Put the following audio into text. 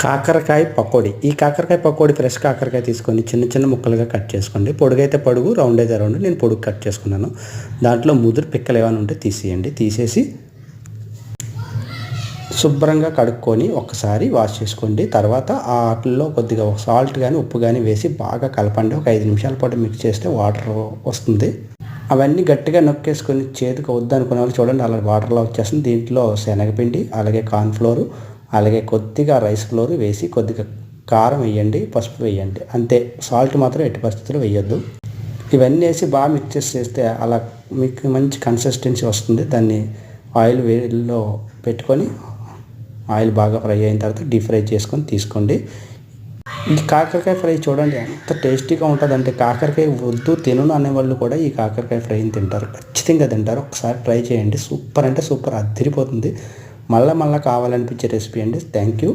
కాకరకాయ పకోడీ. ఈ కాకరకాయ పకోడీ ఫ్రెష్ కాకరకాయ తీసుకొని చిన్న చిన్న ముక్కలుగా కట్ చేసుకోండి. పొడుగైతే పొడుగు, రౌండ్ అయితే రౌండ్. నేను పొడుగు కట్ చేసుకున్నాను. దాంట్లో ముదురు పిక్కలు ఏమైనా ఉంటే తీసేయండి. తీసేసి శుభ్రంగా కడుక్కొని ఒకసారి వాష్ చేసుకోండి. తర్వాత ఆ ఆకుల్లో కొద్దిగా సాల్ట్ కానీ ఉప్పు కానీ వేసి బాగా కలపండి. ఒక 5 నిమిషాల పాటు మిక్స్ చేస్తే వాటర్ వస్తుంది. అవన్నీ గట్టిగా నొక్కేసుకొని చేతికి వద్దనుకునే వాళ్ళు చూడండి అలా వాటర్లో వచ్చేస్తుంది. దీంట్లో శనగపిండి, అలాగే కార్న్ఫ్లోరు, అలాగే కొద్దిగా రైస్ ఫ్లోర్ వేసి కొద్దిగా కారం వేయండి, పసుపు వేయండి. అంతే. సాల్ట్ మాత్రం ఎట్టి పరిస్థితుల్లో వేయొద్దు. ఇవన్నీ వేసి బాగా మిక్స్ చేస్తే అలా మీకు మంచి కన్సిస్టెన్సీ వస్తుంది. దాన్ని ఆయిల్ వేడిలో పెట్టుకొని ఆయిల్ బాగా ఫ్రై అయిన తర్వాత డీప్ ఫ్రై చేసుకొని తీసుకోండి. ఈ కాకరకాయ ఫ్రై చూడండి ఎంత టేస్టీగా ఉంటుందంటే కాకరకాయ వద్దు తినను అనేవాళ్ళు కూడా ఈ కాకరకాయ ఫ్రైని తింటారు, ఖచ్చితంగా తింటారు. ఒకసారి ట్రై చేయండి. సూపర్ అంటే సూపర్, అదిరిపోతుంది. మళ్ళీ కావాలనిపించే రెసిపీ అండి. Thank you.